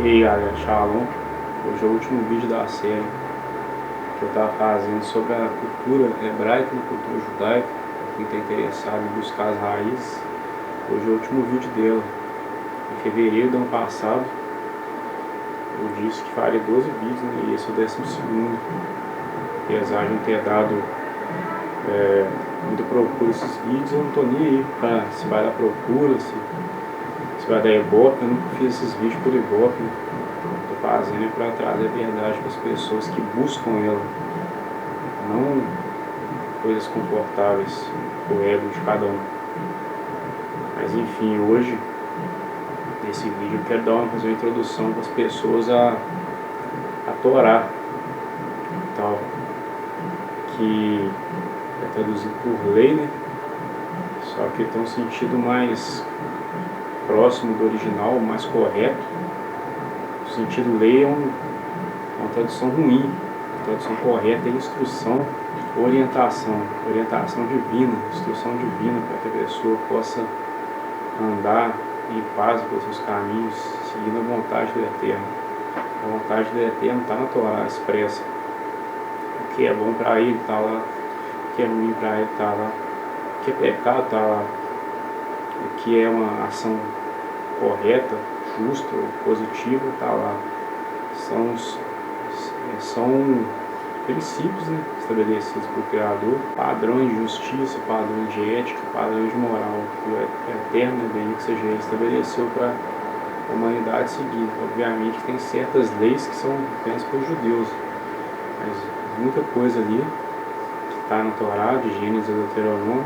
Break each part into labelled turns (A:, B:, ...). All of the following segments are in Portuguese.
A: E aí galera, Shalom. Hoje é o último vídeo da série que eu estava fazendo sobre a cultura hebraica e a cultura judaica. Quem está interessado em buscar as raízes, hoje é o último vídeo dela. Em fevereiro do ano passado eu disse que faria 12 vídeos, né? E esse é o 12º. Apesar de não ter dado muita procura esses vídeos, eu não estou nem aí para se vai dar procura, se vai dar ibope. Eu nunca fiz esses vídeos por ibope, né? Estou fazendo para trazer a verdade para as pessoas que buscam ela, não coisas confortáveis para o ego de cada um. Mas enfim, hoje nesse vídeo eu quero fazer uma introdução para as pessoas a Torá, tal, que é traduzido por lei, né? Só que tem um sentido mais próximo do original, mais correto. O sentido lei é uma tradução ruim. A tradução correta é instrução, orientação divina, instrução divina, para que a pessoa possa andar em paz pelos seus caminhos, seguindo a vontade do Eterno. A vontade do Eterno está na Torá expressa. O que é bom para ele está lá, o que é ruim para ele está lá, o que é pecado está lá, o que é uma ação correta, justa ou positiva está lá. São princípios, né, estabelecidos pelo Criador, padrões de justiça, padrões de ética, padrões de moral que o Eterno, bem que seja ele, estabeleceu para a humanidade seguir. Obviamente tem certas leis que são apenas para os judeus, mas muita coisa ali que está na Torá, de Gênesis e Deuteronômio,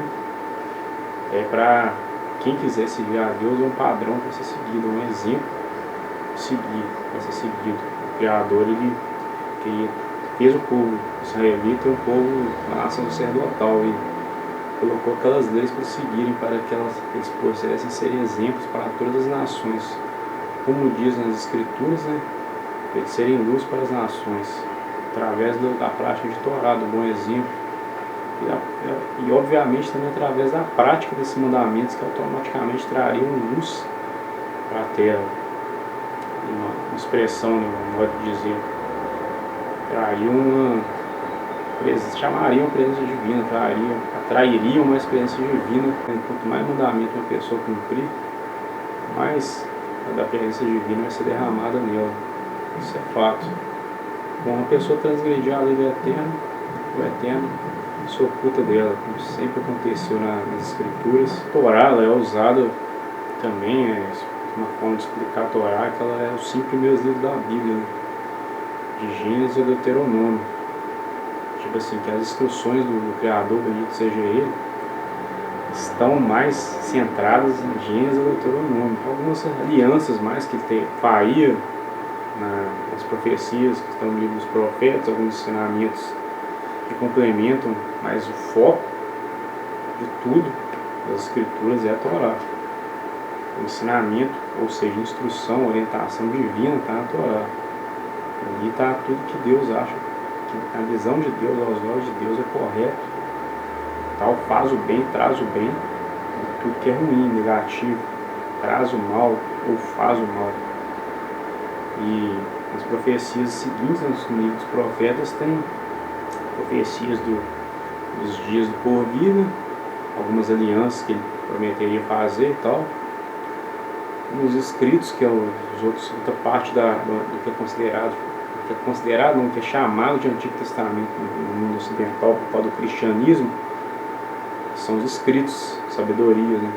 A: é para quem quiser seguir a Deus, é um padrão para ser seguido, um exemplo para ser seguido. O Criador, ele fez o povo israelita um povo, uma nação sacerdotal, e colocou aquelas leis para seguirem, para que eles pudessem ser exemplos para todas as nações, como diz nas Escrituras, né? Para eles serem luz para as nações, através da prática de Torá, do bom exemplo, e obviamente também através da prática desses mandamentos, que automaticamente trariam luz para a terra. Uma expressão, né, um modo de dizer, chamariam a presença divina, atrairiam mais presença divina. Quanto mais mandamento uma pessoa cumprir, mais da presença divina vai ser derramada nela. Isso é fato. Quando uma pessoa transgredir a lei do Eterno, o Eterno se oculta dela, como sempre aconteceu nas Escrituras. A Torá, ela é usada também, uma forma de explicar a Torá, que ela é os 5 primeiros livros da Bíblia, né? De Gênesis e Deuteronômio. Tipo assim, que as instruções do Criador, bendito seja ele, estão mais centradas em Gênesis e Deuteronômio. Algumas alianças mais que faria nas profecias que estão no livro dos profetas, alguns ensinamentos que complementam, mas o foco de tudo das Escrituras é a Torá. O ensinamento, ou seja, instrução, orientação divina, está na Torá. Ali está tudo que Deus acha, que a visão de Deus, aos olhos de Deus, é correto. Tal, faz o bem, traz o bem, e tudo que é ruim, negativo, traz o mal ou faz o mal. E nas profecias seguintes, no livro dos profetas, tem profecias dos dias do porvir, né? Algumas alianças que ele prometeria fazer e tal. Nos escritos, que é outra parte do que é considerado, não, que é chamado de Antigo Testamento no mundo ocidental por causa do cristianismo, são os escritos, sabedoria, né?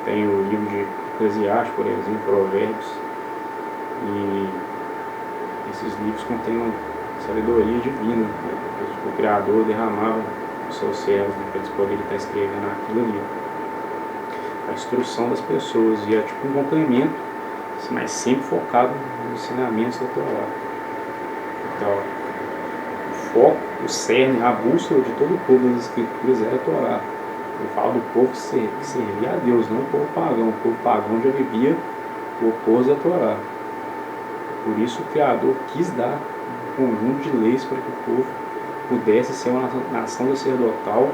A: Tem o livro de Eclesiastes, por exemplo, Provérbios, e esses livros contêm uma sabedoria divina, né? O Criador derramava os seus servos, né, para eles poderem estar escrevendo aquilo ali. A instrução das pessoas, e é tipo um complemento, mas sempre focado nos ensinamentos da Torá. Então, o foco, o cerne, a bússola de todo o povo das Escrituras era a Torá. Eu falo do povo que servia a Deus, não o povo pagão. O povo pagão já vivia o oposto da Torá. Por isso o Criador quis dar um conjunto de leis para que o povo pudesse ser uma nação sacerdotal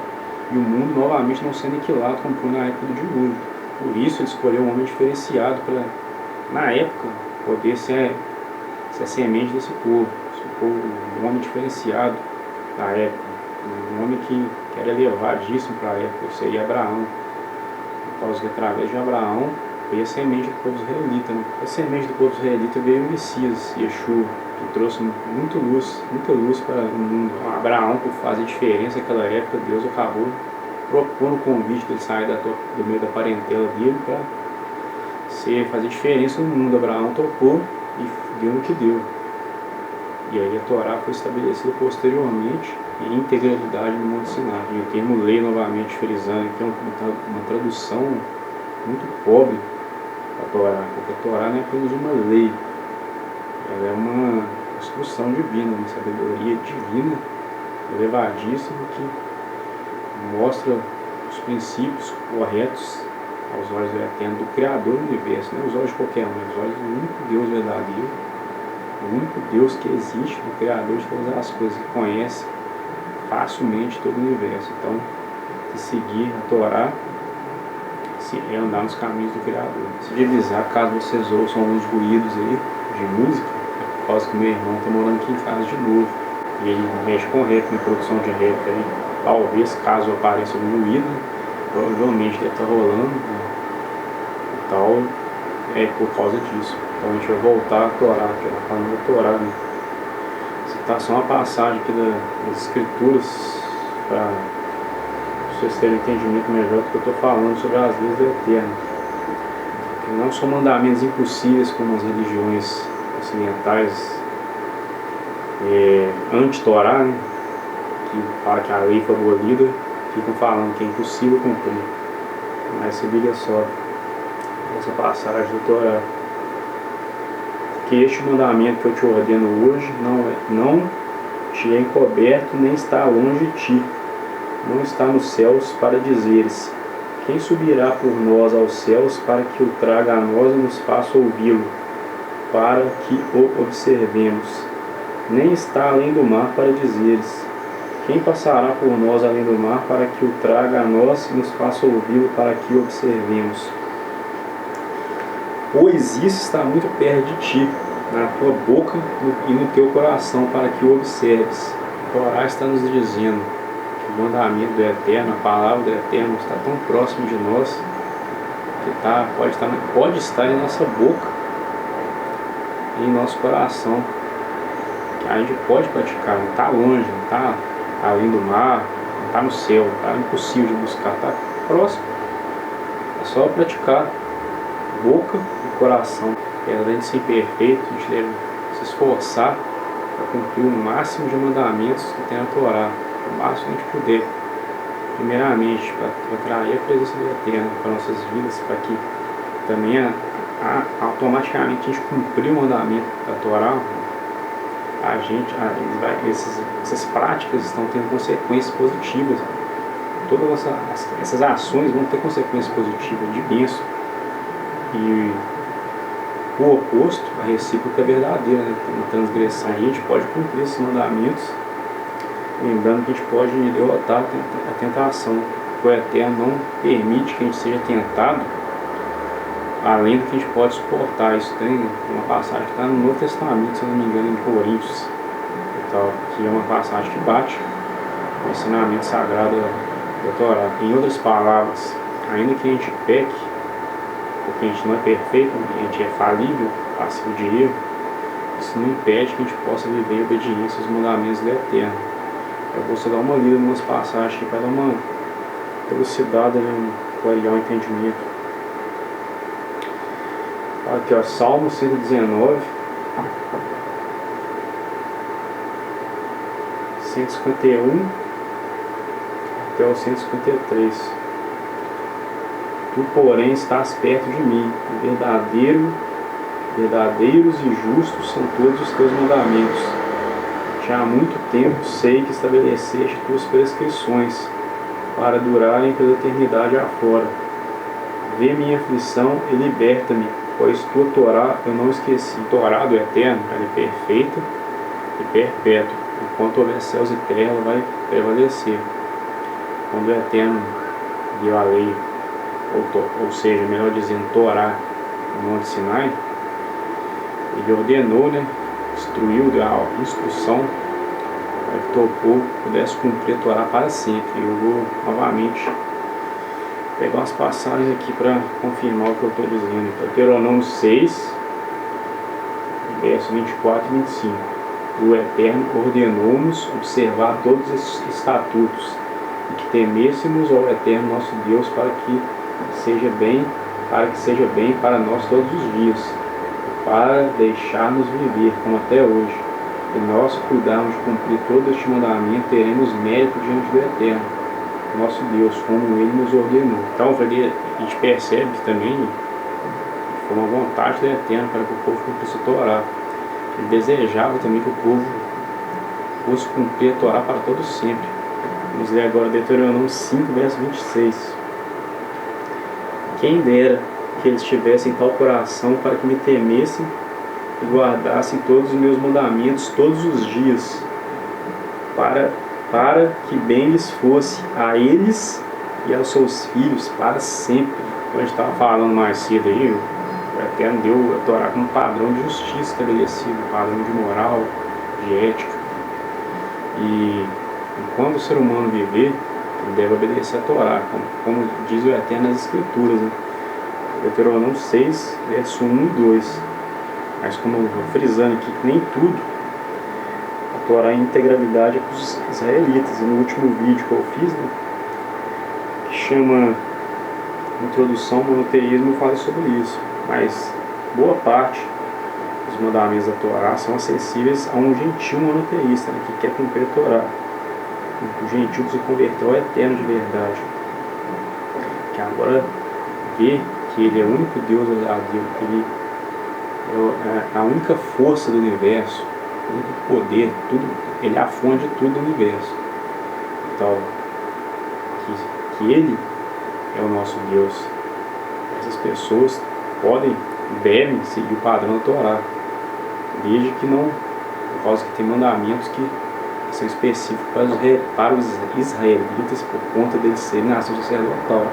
A: e o mundo novamente não ser aniquilado como foi na época do dilúvio. Por isso ele escolheu um homem diferenciado para, na época, poder ser Ser a semente desse povo. Esse povo, um homem diferenciado na época, um homem que era elevadíssimo para a época, seria Abraão. Por causa que através de Abraão veio a semente do povo israelita, né? A semente do povo israelita veio o Messias, Yeshua, que trouxe muita luz para o mundo. Abraão, por fazer diferença naquela época, Deus acabou propondo o convite dele sair do meio da parentela dele para fazer diferença no mundo. Abraão topou e deu no que deu. E aí a Torá foi estabelecida posteriormente em integralidade no Monte Sinai. E o termo lei, novamente frisando, que é uma tradução muito pobre da Torá, porque a Torá não é apenas uma lei, ela é uma instrução divina, uma sabedoria divina, elevadíssima, que mostra os princípios corretos aos olhos do Eterno, do Criador do Universo, não é os olhos de qualquer um, é os olhos do único Deus verdadeiro, o único Deus que existe, o Criador de todas as coisas, que conhece facilmente todo o Universo. Então, se seguir a Torá, é andar nos caminhos do Criador. Se divisar, caso vocês ouçam alguns ruídos aí de música, é por causa que meu irmão está morando aqui em casa de novo, e ele mexe com rap, com produção de rap aí. Talvez, caso apareça algum ruído, provavelmente deve estar rolando, né? E tal, é por causa disso. Então a gente vai voltar a Torá, que ela falando da Torá, né? Citação a passagem aqui das Escrituras, para vocês terem um entendimento melhor do que eu estou falando sobre as leis do Eterno. Que não são mandamentos impossíveis como as religiões ocidentais anti-Torá, né? Que fala que a lei foi abolida, ficam falando que é impossível cumprir. Mas se liga só essa passagem do Torá: que este mandamento que eu te ordeno hoje não te é encoberto, nem está longe de ti, não está nos céus, para dizeres: quem subirá por nós aos céus para que o traga a nós e nos faça ouvi-lo, para que o observemos. Nem está além do mar, para dizeres: quem passará por nós além do mar para que o traga a nós e nos faça ouvi-lo, para que o observemos. Pois isso está muito perto de ti, na tua boca e no teu coração, para que o observes. A Torá está nos dizendo que o mandamento do Eterno, a palavra do Eterno, está tão próximo de nós, que pode estar em nossa boca e em nosso coração, que a gente pode praticar, não está longe, não está além do mar, não está no céu, está impossível de buscar, está próximo. É só praticar boca e coração. Apesar de a gente ser imperfeito, a gente deve se esforçar para cumprir o máximo de mandamentos que tem a Torá, o máximo que a gente puder. Primeiramente, para atrair a presença do Eterno para nossas vidas, para que também automaticamente a gente cumprir o mandamento da Torá, essas práticas estão tendo consequências positivas. Todas essas ações vão ter consequências positivas de bênção. E o oposto, a recíproca é verdadeira, né? Uma transgressão. A gente pode cumprir esses mandamentos, lembrando que a gente pode derrotar a tentação. O Eterno não permite que a gente seja tentado além do que a gente pode suportar. Isso tem uma passagem que está no Novo Testamento, se não me engano, em Coríntios, que é uma passagem que bate o ensinamento sagrado da Torá. Em outras palavras, ainda que a gente peque, porque a gente não é perfeito, a gente é falível, passivo de erro, isso não impede que a gente possa viver em obediência aos mandamentos do Eterno. Eu vou só dar uma lida em umas passagens aqui para dar uma elucidada, clarear o entendimento. Aqui, ó, Salmo 119, 151 até o 153. Tu, porém, estás perto de mim, verdadeiros e justos são todos os teus mandamentos. Já há muito tempo sei que estabeleceste tuas prescrições, para durarem pela eternidade afora. Vê minha aflição e liberta-me, pois tua Torá eu não esqueci. A Torá do Eterno, ela é perfeita e perpétua. Enquanto houver céus e terra, ela vai prevalecer. Quando o Eterno deu a lei, ou seja, melhor dizendo, Torá, no Monte Sinai, ele ordenou, né, instruiu, deu a instrução para que o povo pudesse cumprir a Torá para sempre. Eu vou novamente pegar umas passagens aqui para confirmar o que eu estou dizendo. Deuteronômio 6, versos 24 e 25. O Eterno ordenou-nos observar todos esses estatutos e que temêssemos ao Eterno nosso Deus para que seja bem para nós todos os dias, para deixar-nos viver como até hoje. E nós cuidarmos de cumprir todo este mandamento, teremos mérito diante do Eterno nosso Deus, como Ele nos ordenou. Então, a gente percebe que também foi uma vontade do Eterno para que o povo cumprisse a Torá. Ele desejava também que o povo fosse cumprir a Torá para todo sempre. Vamos ler agora Deuteronômio 5, verso 26. Quem dera que eles tivessem tal coração para que me temessem e guardassem todos os meus mandamentos todos os dias, para que bem lhes fosse a eles e aos seus filhos para sempre. Como a gente estava falando mais cedo aí, o Eterno deu a Torá como padrão de justiça estabelecido, padrão de moral, de ética. E enquanto o ser humano viver, ele deve obedecer a Torá, como diz o Eterno nas Escrituras, né? Deuteronômio 6, verso 1 e 2. Mas como eu vou frisando aqui que nem tudo a Torá em integralidade é para os israelitas. E no último vídeo que eu fiz, né, que chama Introdução ao Monoteísmo, eu falei sobre isso. Mas boa parte dos mandamentos da Torá são acessíveis a um gentil monoteísta, né, que quer cumprir a Torá. O gentil que se converteu ao Eterno de verdade, que agora vê que Ele é o único Deus verdadeiro, que Ele é a única força do universo, o único poder, tudo, Ele é a fonte de tudo do universo. Então, que Ele é o nosso Deus. Essas pessoas devem seguir o padrão da Torá, desde que não, por causa que tem mandamentos que são específicos para os israelitas, por conta deles serem nação sacerdotal.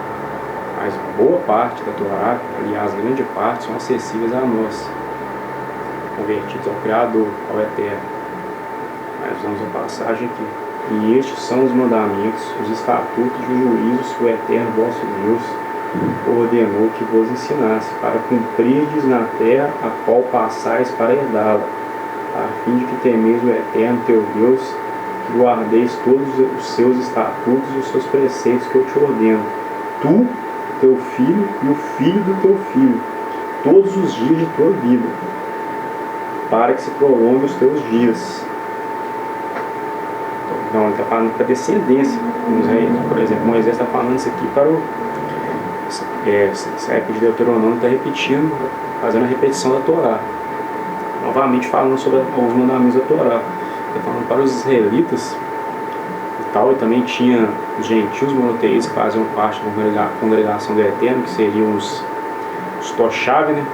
A: Mas boa parte da Torá, aliás, grande parte, são acessíveis a nós, convertidos ao Criador, ao Eterno. Mas vamos à passagem aqui. E estes são os mandamentos, os estatutos e os juízos que o Eterno vosso Deus ordenou que vos ensinasse, para cumprirdes na terra a qual passais para herdá-la, a fim de que temeis o Eterno teu Deus, que guardeis todos os seus estatutos e os seus preceitos que eu te ordeno, tu, teu filho e o filho do teu filho, todos os dias de tua vida, para que se prolongue os teus dias. Então, ele está falando para a descendência. Por exemplo, Moisés está falando isso aqui para essa época de Deuteronômio, está repetindo, fazendo a repetição da Torá. Novamente falando sobre os mandamentos da Torá. Está falando para os israelitas e tal, e também tinha os gentios monoteístas que faziam parte da congregação do Eterno, que seriam os Toshav, né?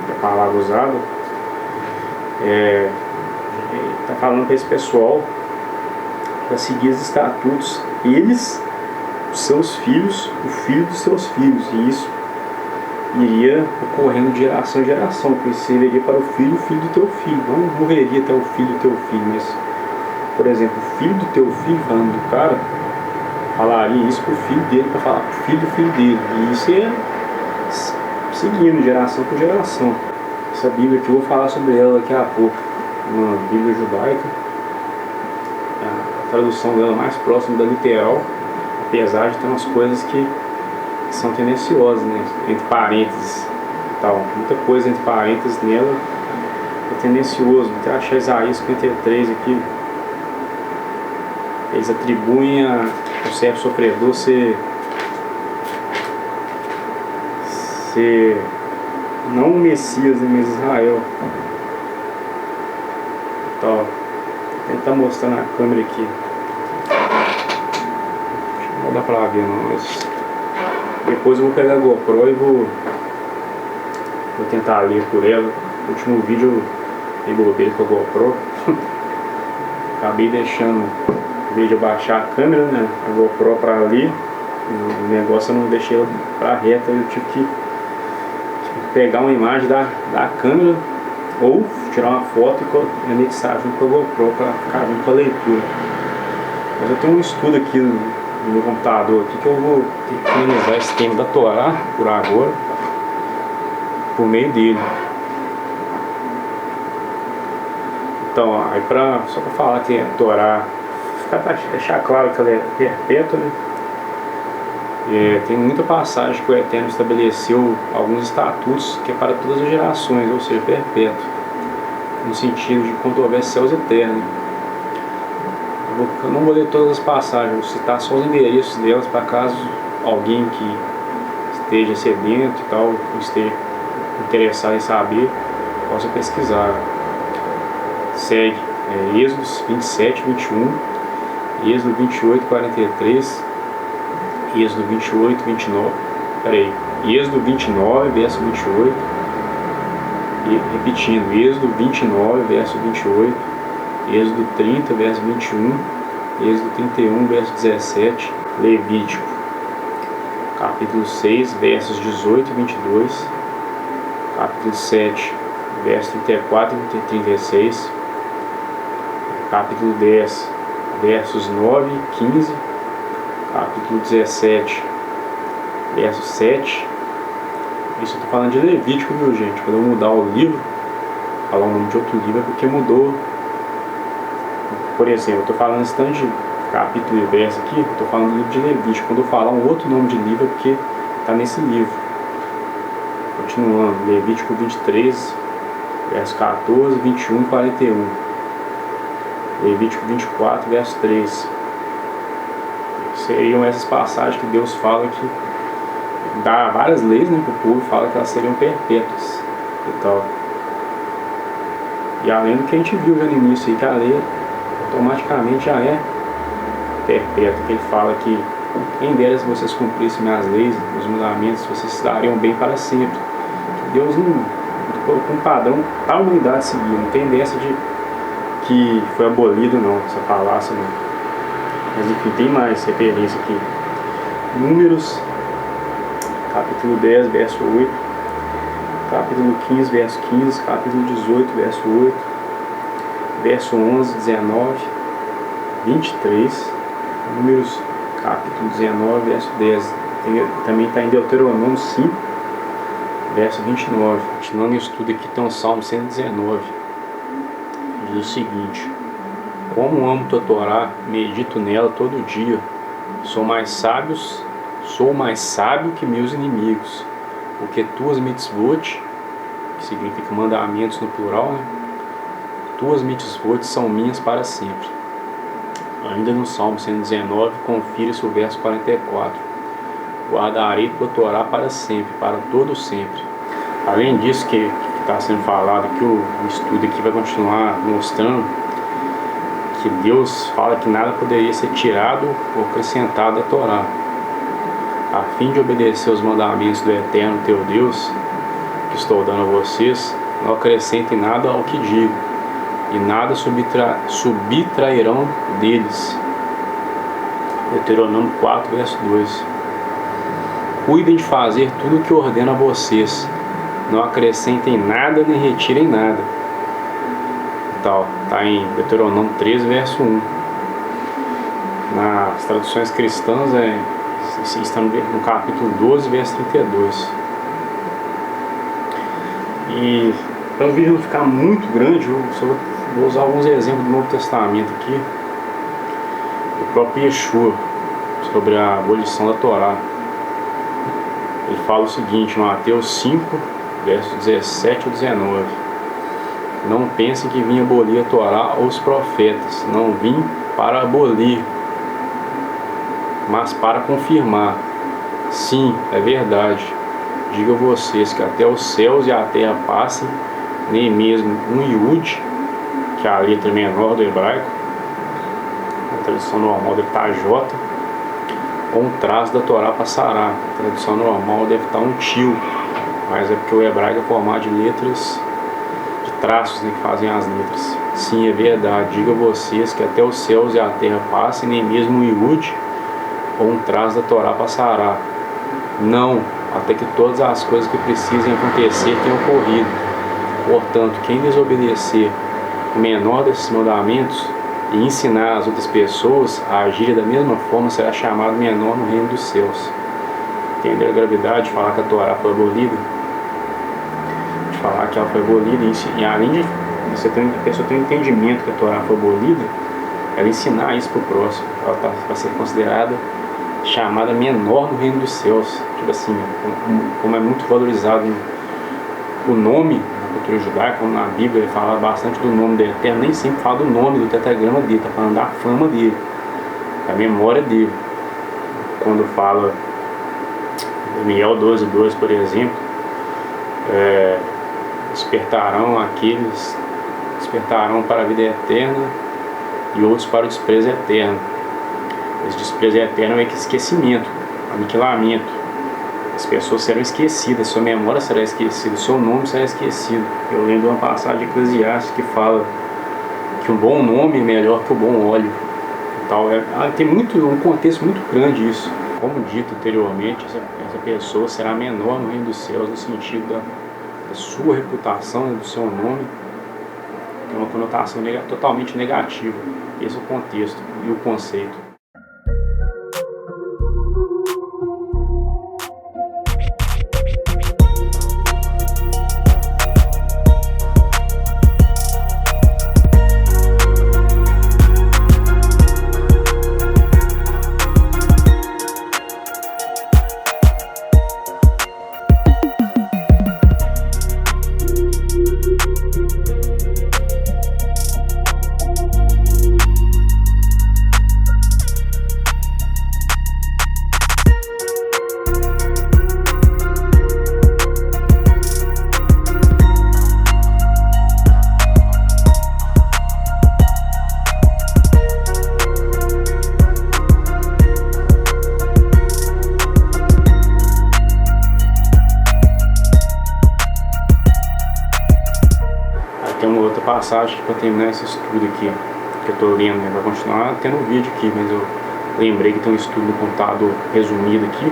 A: Que é a palavra usada. Está falando para esse pessoal para seguir os estatutos, eles, os seus filhos, o filho dos seus filhos, e isso iria ocorrendo de geração em geração, porque isso serviria para o filho do teu filho, não morreria até o filho do teu filho, mas, por exemplo, o filho do teu filho, falando do cara, falaria isso para o filho dele, para falar para o filho do filho dele, e isso é seguindo geração por geração. Essa Bíblia aqui eu vou falar sobre ela daqui a pouco, uma Bíblia judaica, a tradução dela mais próxima da literal, apesar de ter umas coisas que são tendenciosas, né? Entre parênteses e tal. Muita coisa entre parênteses nela é tendencioso. Até achar Isaías 53 aqui, eles atribuem ao servo sofredor ser não o Messias, mas Israel. Então, vou tentar mostrar na câmera aqui. Não dá pra ver não, mas depois eu vou pegar a GoPro e vou tentar ler por ela. No último vídeo eu envolvi com a GoPro. Acabei deixando, em vez de abaixar a câmera, né, a GoPro pra ler, o negócio eu não deixei ela pra reta, eu tive que pegar uma imagem da câmera ou tirar uma foto e anexar junto com a GoPro para ficar junto com a leitura. Mas eu tenho um estudo aqui no meu computador aqui que eu vou ter que finalizar esse tema da Torá por agora, por meio dele. Então, aí só para falar que a Torá, para deixar claro que ela é perpétua, né? Tem muita passagem que o Eterno estabeleceu alguns estatutos que é para todas as gerações, ou seja, perpétuo, no sentido de quando houver céus eternos. Eu não vou ler todas as passagens, vou citar só os endereços delas para caso alguém que esteja sedento e tal, ou esteja interessado em saber, possa pesquisar. Segue Êxodo 27, 21, Êxodo 28, 43, Êxodo 28, 29, Êxodo 29, verso 28, e repetindo, Êxodo 29, verso 28, Êxodo 30, verso 21, Êxodo 31, verso 17, Levítico, capítulo 6, versos 18 e 22, capítulo 7, verso 34 e 36, capítulo 10, versos 9 e 15, capítulo 17, verso 7. Isso eu estou falando de Levítico, viu, gente? Quando eu mudar o livro, falar o nome de outro livro, é porque mudou. Por exemplo, eu estou falando esse tanto de capítulo e verso aqui, estou falando do livro de Levítico. Quando eu falar um outro nome de livro, é porque está nesse livro. Continuando, Levítico 23, verso 14, 21 e 41. Levítico 24, verso 3. Seriam essas passagens que Deus fala que dá várias leis, né, para o povo, fala que elas seriam perpétuas e tal. E além do que a gente viu já no início aí, que a lei automaticamente já é perpétua, que ele fala que quem dera se vocês cumprissem minhas leis, os mandamentos, vocês dariam bem para sempre. Que Deus não colocou um padrão para a humanidade seguir, não tem dessa de que foi abolido não, essa falácia não. Mas enfim, tem mais referência aqui. Números, capítulo 10, verso 8, capítulo 15, verso 15, capítulo 18, verso 8, verso 11, 19, 23, Números, capítulo 19, verso 10. Também está em Deuteronômio 5, verso 29. Continuando o estudo aqui, tem o Salmo 119. Diz o seguinte: como amo tua Torá, medito nela todo dia. Sou mais sábio que meus inimigos, porque tuas mitzvot, que significa mandamentos no plural, né? Tuas mitzvot são minhas para sempre. Ainda no Salmo 119, confira-se o verso 44. Guardarei tua Torá para sempre, para todo sempre. Além disso que está sendo falado, que o estudo aqui vai continuar mostrando que Deus fala que nada poderia ser tirado ou acrescentado à Torá, a fim de obedecer os mandamentos do Eterno teu Deus, que estou dando a vocês. Não acrescentem nada ao que digo, e nada subtrairão deles. Deuteronômio 4, verso 2. Cuidem de fazer tudo o que ordeno a vocês, não acrescentem nada nem retirem nada. Está em Deuteronômio 13, verso 1. Nas traduções cristãs está no capítulo 12, verso 32. E para o vídeo não ficar muito grande, eu só vou usar alguns exemplos do Novo Testamento aqui, do próprio Yeshua, sobre a abolição da Torá. Ele fala o seguinte, no Mateus 5, versos 17 e 19. Não pensem que vim abolir a Torá ou os profetas. Não vim para abolir, mas para confirmar. Sim, é verdade. Digo a vocês que até os céus e a terra passem, nem mesmo um iud, que é a letra menor do hebraico, a tradução normal deve estar J, ou um traço da Torá passará. A tradução normal deve estar um tio, mas é porque o hebraico é formado de letras, de traços, né, que fazem as letras. Sim, é verdade. Digo a vocês que até os céus e a terra passem, nem mesmo um iud, ou um traço da Torá passará. Não, até que todas as coisas que precisem acontecer tenham ocorrido. Portanto, quem desobedecer o menor desses mandamentos e ensinar as outras pessoas a agirem da mesma forma será chamado menor no reino dos céus. Entender a gravidade de falar que a Torá foi abolida? De falar que ela foi abolida e além de a pessoa ter um entendimento que a Torá foi abolida, ela ensinar isso para o próximo. Ela vai ser considerada chamada menor no reino dos céus. Tipo assim, como é muito valorizado o nome na cultura judaica, como na Bíblia ele fala bastante do nome do Eterno, nem sempre fala do nome do tetragrama dele, está falando da fama dele, da memória dele. Quando fala Daniel 12:2, por exemplo, despertarão para a vida eterna e outros para o desprezo eterno. Esse desprezo eterno é esquecimento, aniquilamento. As pessoas serão esquecidas, sua memória será esquecida, seu nome será esquecido. Eu lembro de uma passagem de Eclesiastes que fala que um bom nome é melhor que o bom óleo. Então, tem um contexto muito grande isso. Como dito anteriormente, essa pessoa será menor no reino dos céus, no sentido da sua reputação, do seu nome. Tem uma conotação totalmente negativa. Esse é o contexto e o conceito. Tem uma outra passagem para terminar esse estudo aqui, que eu estou lendo, né? Vai continuar tendo um vídeo aqui, mas eu lembrei que tem um estudo no computador resumido aqui,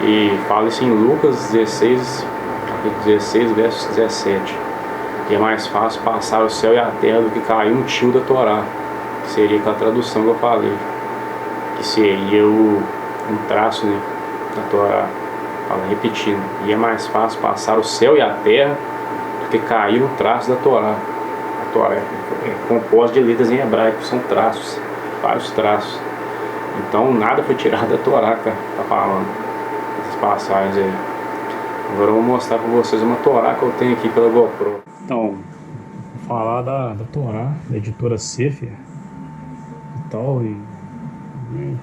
A: e fala isso em Lucas 16, capítulo 16, versos 17, que é mais fácil passar o céu e a terra do que cair um tio da Torá, que seria aquela tradução que eu falei, que seria um traço, né, da Torá, fala repetindo, e é mais fácil passar o céu e a terra que caiu um traço da Torá. A Torá é composta de letras em hebraico, são traços, vários traços. Então nada foi tirado da Torá, tá falando essas passagens aí. Agora eu vou mostrar para vocês uma Torá que eu tenho aqui pela GoPro. Então, vou falar da Torá, da editora Sefer e tal, e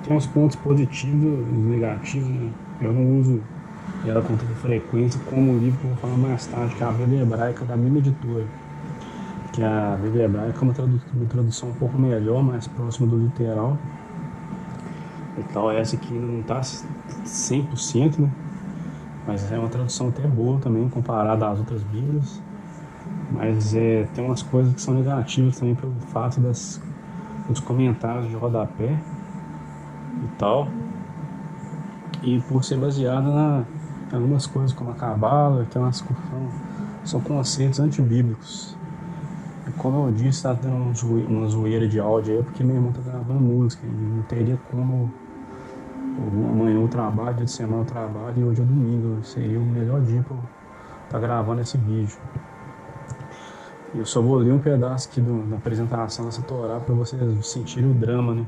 A: tem uns pontos positivos e negativos, né? Eu não uso ela com tanta frequência como o livro que eu vou falar mais tarde, que é a Bíblia Hebraica da mesma editora, que a Bíblia Hebraica é uma tradução um pouco melhor, mais próxima do literal. Então essa aqui ainda não está 100%, né? Mas é uma tradução até boa também, comparada às outras Bíblias. Mas tem umas coisas que são negativas também pelo fato dos comentários de rodapé e tal, e por ser baseada em algumas coisas como a Cabala, que são conceitos antibíblicos. E como eu disse, está tendo uma zoeira de áudio aí, porque meu irmão está gravando música e não teria como. Amanhã eu trabalho, dia de semana eu trabalho, e hoje é domingo, seria o melhor dia para eu estar gravando esse vídeo. E eu só vou ler um pedaço aqui da apresentação dessa Torá para vocês sentirem o drama, né?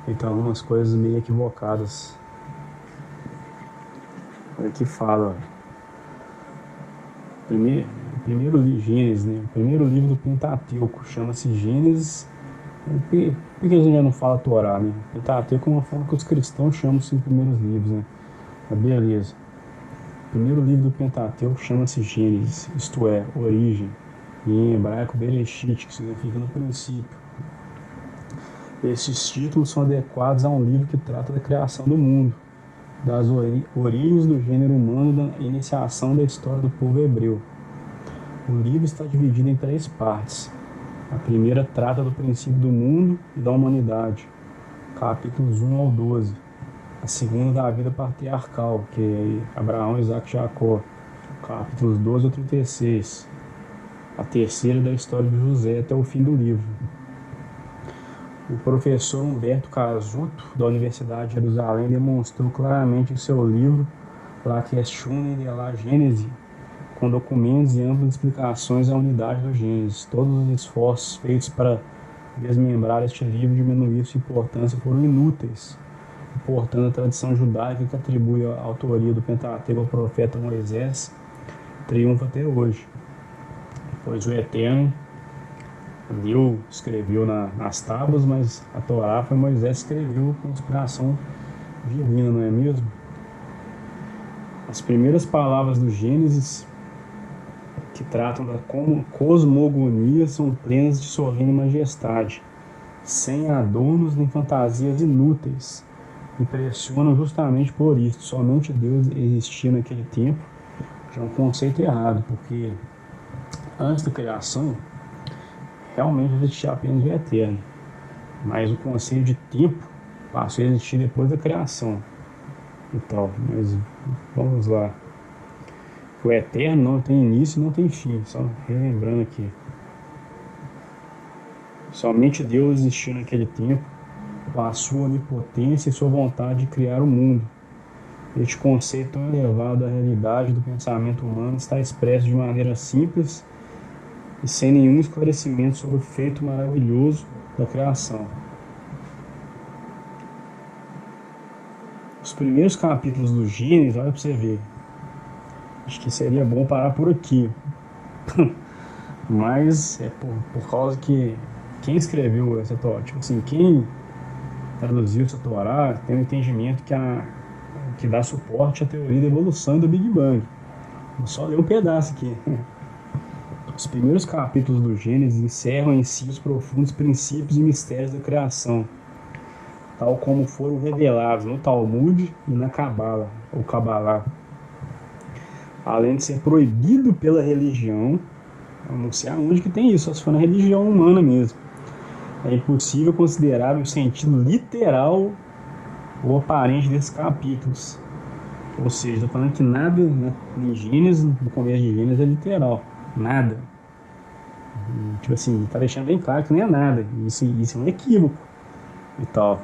A: Então algumas coisas meio equivocadas. Olha que fala, primeiro Gênesis, né? O primeiro livro do Pentateuco chama-se Gênesis. Por que a gente já não fala Torá, né? Pentateuco é uma forma que os cristãos chamam os 5 primeiros livros, né? Mas beleza. O primeiro livro do Pentateuco chama-se Gênesis, isto é, origem, e em hebraico Bereshit, que significa no princípio. Esses títulos são adequados a um livro que trata da criação do mundo, das origens do gênero humano e da iniciação da história do povo hebreu. O livro está dividido em 3 partes. A primeira trata do princípio do mundo e da humanidade, capítulos 1 ao 12. A segunda da vida patriarcal, que é Abraão, Isaac e Jacó, capítulos 12 ao 36.
B: a terceira da história de José até o fim do livro. O professor Humberto Casuto, da Universidade de Jerusalém, demonstrou claramente em seu livro La Questione della Genesi, com documentos e amplas explicações à unidade do Gênesis. Todos os esforços feitos para desmembrar este livro e diminuir sua importância foram inúteis. Portanto, a tradição judaica que atribui a autoria do Pentateuco ao profeta Moisés triunfa até hoje, pois o Eterno escreveu nas tábuas, mas a Torá foi Moisés que escreveu com inspiração divina, não é mesmo? As primeiras palavras do Gênesis, que tratam da cosmogonia, são plenas de solene majestade, sem adornos nem fantasias inúteis. Impressionam justamente por isso. Somente Deus existia naquele tempo, já é um conceito errado, porque antes da criação realmente existia apenas o Eterno, mas o conceito de tempo passou a existir depois da criação. Então, mas vamos lá. O Eterno não tem início e não tem fim, só relembrando aqui. Somente Deus existiu naquele tempo, com a sua onipotência e sua vontade de criar o mundo. Este conceito tão elevado à realidade do pensamento humano está expresso de maneira simples e sem nenhum esclarecimento sobre o feito maravilhoso da criação. Os primeiros capítulos do Gênesis, olha para você ver, acho que seria bom parar por aqui, mas é por causa que quem escreveu essa Torá, tipo assim, quem traduziu essa Torá tem um entendimento que dá suporte à teoria da evolução do Big Bang. Vou só ler um pedaço aqui. Os primeiros capítulos do Gênesis encerram em si os profundos princípios e mistérios da criação, tal como foram revelados no Talmud e na Cabala, ou Cabalá. Além de ser proibido pela religião, eu não sei aonde que tem isso, só se for na religião humana mesmo, é impossível considerar o sentido literal ou aparente desses capítulos. Ou seja, estou falando que nada, né, em Gênesis, no começo de Gênesis, é literal. Nada. Tipo assim, está deixando bem claro que não é nada. Isso é um equívoco e tal.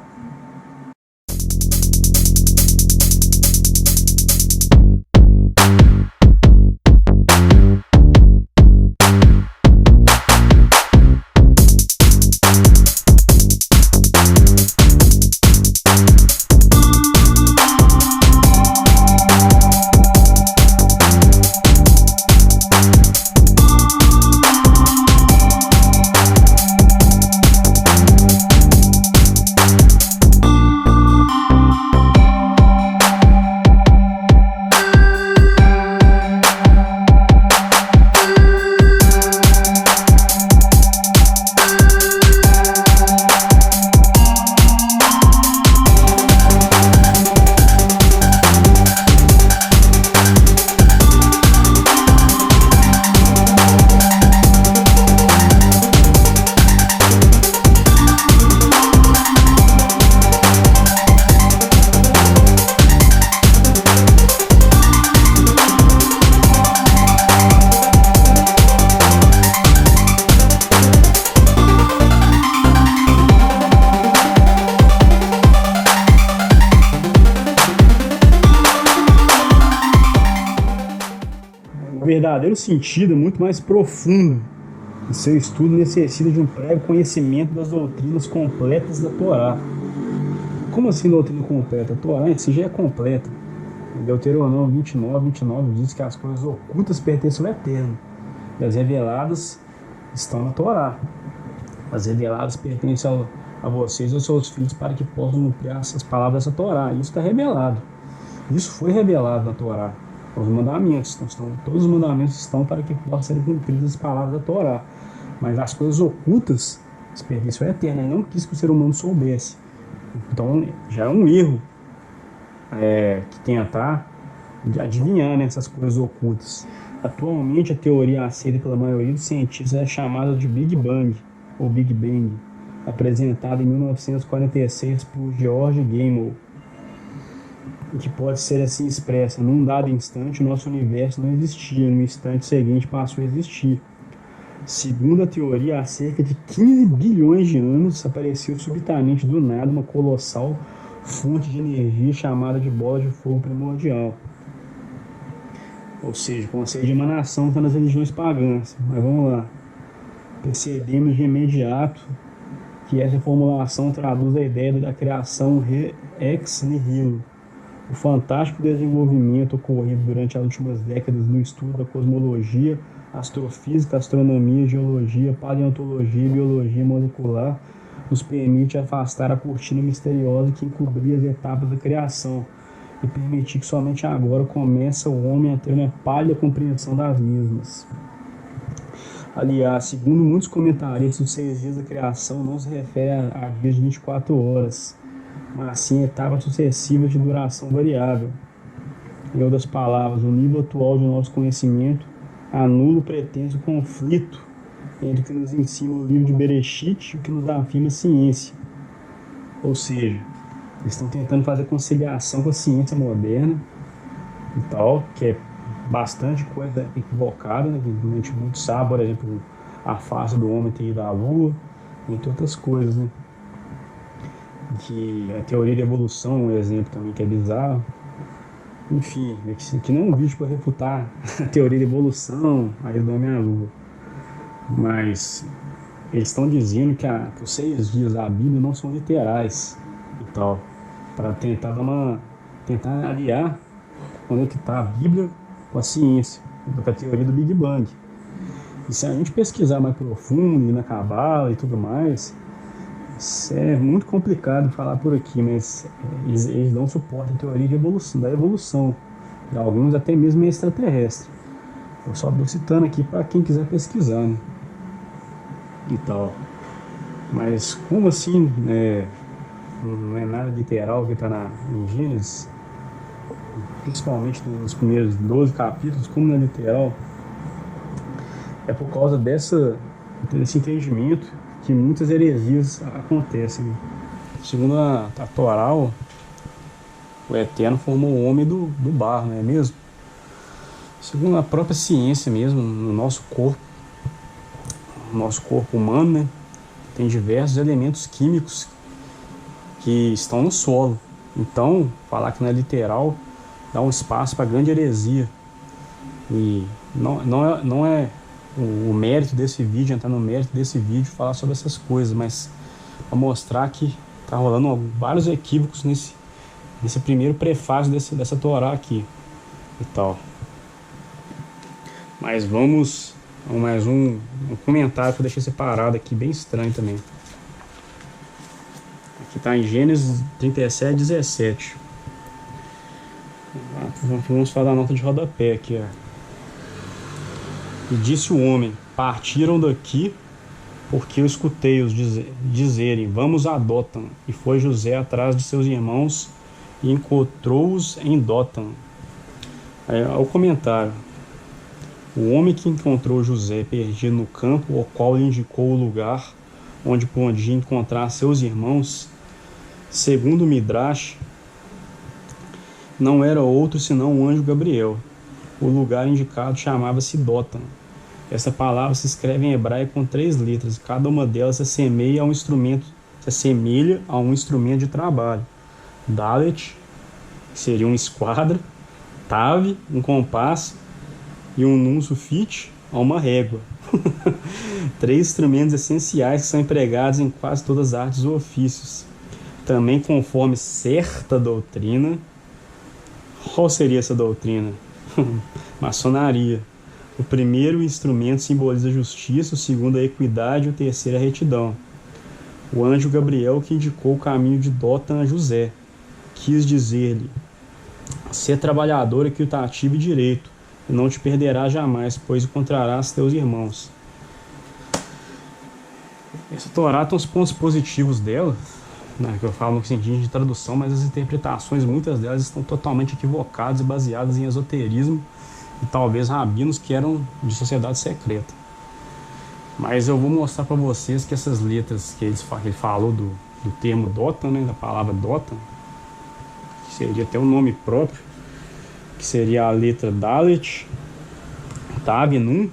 B: O verdadeiro sentido é muito mais profundo e seu estudo necessita de um prévio conhecimento das doutrinas completas da Torá. Como assim doutrina completa? A Torá em si já é completa. Em Deuteronômio 29 diz que as coisas ocultas pertencem ao Eterno e as reveladas estão na Torá. As reveladas pertencem a vocês e aos seus filhos para que possam cumprir essas palavras dessa Torá. Isso está revelado. Isso foi revelado na Torá. Os mandamentos, todos os mandamentos estão para que possam ser cumpridas as palavras da Torá. Mas as coisas ocultas pertencem ao Eterno. Ele não quis que o ser humano soubesse. Então já é um erro que tentar adivinhar essas coisas ocultas. Atualmente a teoria aceita pela maioria dos cientistas é chamada de Big Bang, ou Big Bang, apresentada em 1946 por George Gamow, que pode ser assim expressa: num dado instante o nosso universo não existia, no instante seguinte passou a existir. Segundo a teoria, há cerca de 15 bilhões de anos apareceu subitamente do nada uma colossal fonte de energia chamada de bola de fogo primordial. Ou seja, conceito de emanação está nas religiões pagãs. Mas vamos lá. Percebemos de imediato que essa formulação traduz a ideia da criação ex nihilo, o fantástico desenvolvimento ocorrido durante as últimas décadas no estudo da cosmologia, astrofísica, astronomia, geologia, paleontologia e biologia molecular nos permite afastar a cortina misteriosa que encobria as etapas da criação e permitir que somente agora começa o homem a ter uma pálida compreensão das mesmas. Aliás, segundo muitos comentaristas, os 6 dias da criação não se refere a dias de 24 horas, mas sim a etapas sucessivas de duração variável. Em outras palavras, o nível atual de nosso conhecimento anula o pretenso conflito entre o que nos ensina o livro de Bereshit e o que nos afirma a ciência. Ou seja, eles estão tentando fazer conciliação com a ciência moderna e tal, que é bastante coisa equivocada, né? Que a gente muito sabe, por exemplo, a face do homem ter ido à lua, entre outras coisas, né? Que a teoria da evolução é um exemplo também que é bizarro. Enfim, que não é um vídeo para refutar a teoria da evolução, a ida do homem à lua. Mas eles estão dizendo que os 6 dias da Bíblia não são literais e tal, para tentar aliar conectar a Bíblia com a ciência, com a teoria do Big Bang. E se a gente pesquisar mais profundo, na Cabala e tudo mais, isso é muito complicado falar por aqui, mas eles dão suporte à teoria de evolução, da evolução, e alguns até mesmo extraterrestre. Eu só estou citando aqui para quem quiser pesquisar, né? E tal. Mas como assim não é nada literal que está em Gênesis? Principalmente nos primeiros 12 capítulos, como não é literal, é por causa desse entendimento que muitas heresias acontecem. Segundo a Torá, o Eterno formou o homem do barro, não é mesmo? Segundo a própria ciência mesmo, no nosso corpo humano, né, tem diversos elementos químicos que estão no solo. Então, falar que não é literal dá um espaço para grande heresia. E não é o mérito desse vídeo, entrar no mérito desse vídeo, falar sobre essas coisas, mas para mostrar que tá rolando vários equívocos nesse primeiro prefácio dessa Torá aqui e tal. Mas vamos a mais um comentário que eu deixei separado aqui, bem estranho também. Aqui está em Gênesis 37, 17. Vamos falar da nota de rodapé aqui, ó. E disse o homem: partiram daqui, porque eu escutei-os dizerem: vamos a Dotã. E foi José atrás de seus irmãos e encontrou-os em Dotã. O comentário: o homem que encontrou José perdido no campo, ao qual lhe indicou o lugar onde podia encontrar seus irmãos, segundo o Midrash, não era outro senão o anjo Gabriel. O lugar indicado chamava-se Dotã. Essa palavra se escreve em hebraico com 3 letras. Cada uma delas se assemelha a um instrumento de trabalho. Dalet, que seria uma esquadra. Tav, um compasso. E um nun sufite, a uma régua. 3 instrumentos essenciais que são empregados em quase todas as artes ou ofícios. Também conforme certa doutrina. Qual seria essa doutrina? Maçonaria. O primeiro instrumento simboliza a justiça, o segundo a equidade e o terceiro a retidão. O anjo Gabriel, que indicou o caminho de Dotã a José, quis dizer-lhe: ser trabalhador equitativo e direito, e não te perderás jamais, pois encontrarás teus irmãos. Essa Torá tem os pontos positivos dela, né, que eu falo no sentido de tradução, mas as interpretações, muitas delas estão totalmente equivocadas e baseadas em esoterismo e talvez rabinos que eram de sociedade secreta. Mas eu vou mostrar para vocês que essas letras que ele falou do termo Dotã, né, da palavra Dotã, que seria até o nome próprio, que seria a letra Dalet, Tav, Nun,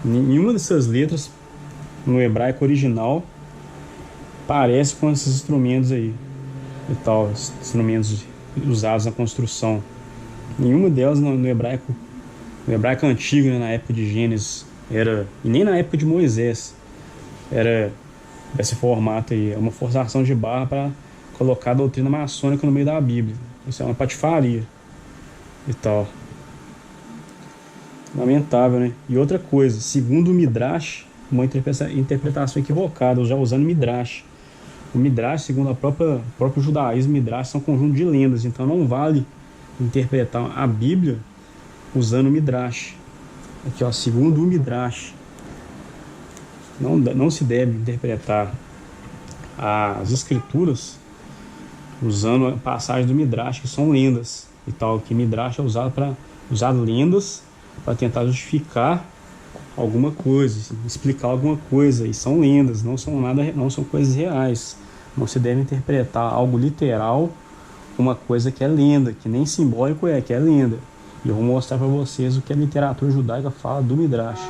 B: Nenhuma dessas letras no hebraico original parece com esses instrumentos aí e tal, instrumentos usados na construção. Nenhuma delas no hebraico antigo, né, na época de Gênesis, era, e nem na época de Moisés, era desse formato aí. É uma forçação de barra para colocar a doutrina maçônica no meio da Bíblia. Isso é uma patifaria e tal. Lamentável, né? E outra coisa, segundo o Midrash, uma interpretação equivocada, já usando Midrash. O Midrash, segundo o próprio judaísmo, Midrash são um conjunto de lendas, então não vale interpretar a Bíblia usando o Midrash. Aqui, ó, segundo o Midrash, não se deve interpretar as escrituras usando passagens do Midrash, que são lendas e tal, que Midrash é usado para usar lendas para tentar justificar alguma coisa, explicar alguma coisa, e são lendas, não são coisas reais. Não se deve interpretar algo literal, uma coisa que é lenda, que nem simbólico que é lenda. E eu vou mostrar para vocês o que a literatura judaica fala do Midrash.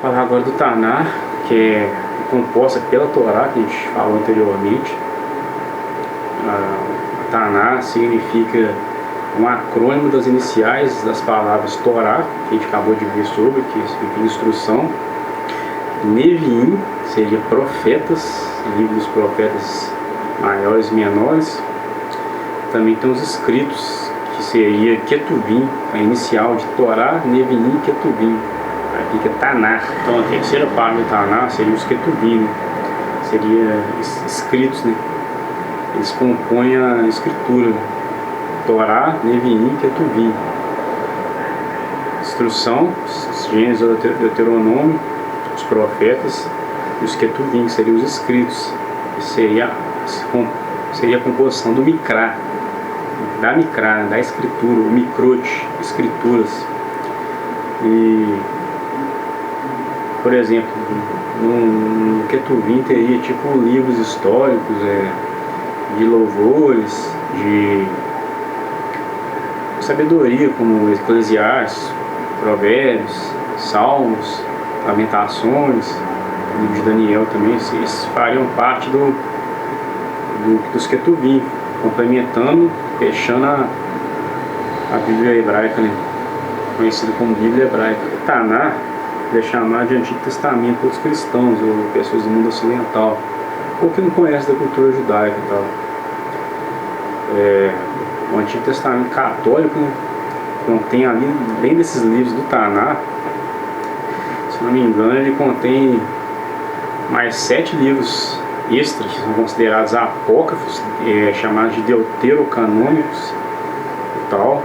A: Falar agora do Tanar, que é composta pela Torá, que a gente falou anteriormente. A Tanar significa um acrônimo das iniciais das palavras Torá, que a gente acabou de ver sobre, que significa instrução. Neviim seria profetas, livro dos profetas maiores e menores. Também tem os escritos, que seria Ketuvim, a inicial de Torá, Neviim e Ketuvim. Aí fica Tanar. Então a terceira parte do Tanar seria os Ketuvim, né? Seria escritos, né? Eles compõem a escritura, Torá, Neviim e Ketuvim. Instrução, Gênesis, Deuteronômio, os profetas, e os Ketuvim, que seriam os escritos. Seria a composição do Mikra, da escritura, o Mikrot, escrituras. E, por exemplo, no Ketuvim teria tipo livros históricos, de louvores, de sabedoria, como Eclesiastes, Provérbios, Salmos, Lamentações, o livro de Daniel também. Esses fariam parte dos Ketuvim, complementando, fechando a Bíblia hebraica, né? Conhecida como Bíblia hebraica. O Tanar é chamado de Antigo Testamento pelos cristãos ou pessoas do mundo ocidental, ou que não conhecem da cultura judaica e tal. O Antigo Testamento católico, né, contém ali, além desses livros do Tanar, se não me engano, ele contém mais 7 livros extras, que são considerados apócrifos, chamados de deuterocanônicos e tal,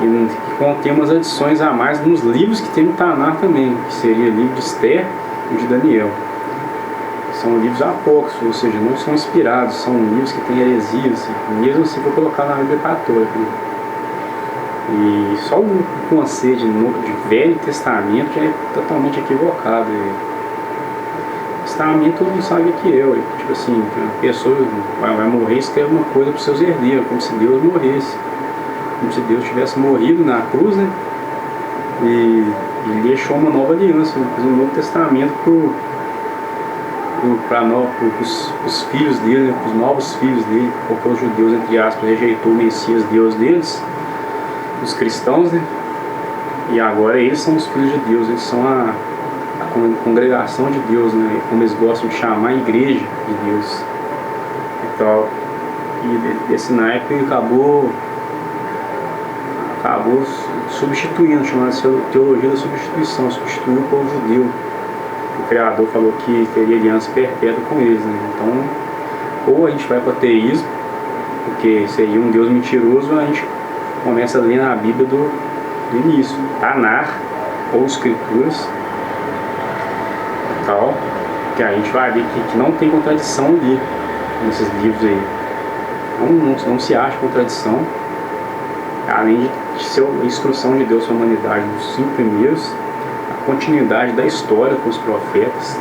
A: e contém umas adições a mais nos livros que tem no Tanar também, que seria o livro de Esther e o de Daniel. São livros apócrifos, ou seja, não são inspirados, são livros que têm heresias, mesmo se for colocar na Bíblia católica, né? E só o conceito de Velho Testamento já é totalmente equivocado. Testamento todo mundo sabe o que é. Tipo assim, a pessoa vai morrer e escreve uma coisa para os seus herdeiros, como se Deus morresse. Como se Deus tivesse morrido na cruz, né? E deixou uma nova aliança, né? Fez um novo testamento para os filhos dele, né? Para os novos filhos dele, porque os judeus, entre aspas, rejeitou o Messias, Deus deles, os cristãos, né? E agora eles são os filhos de Deus, eles são a congregação de Deus, né? Como eles gostam de chamar, a igreja de Deus e tal. E desse naipe acabou substituindo, chamada teologia da substituição, substituiu o povo judeu. O Criador falou que teria aliança perpétua com eles, né? Então, ou a gente vai para o ateísmo, porque seria um Deus mentiroso, ou a gente começa a ler na Bíblia do início, Tanar, ou Escrituras e tal, que a gente vai ver que não tem contradição ali, nesses livros aí. Não se acha contradição, além de ser a instrução de Deus para a humanidade nos 5 primeiros, a continuidade da história com os profetas,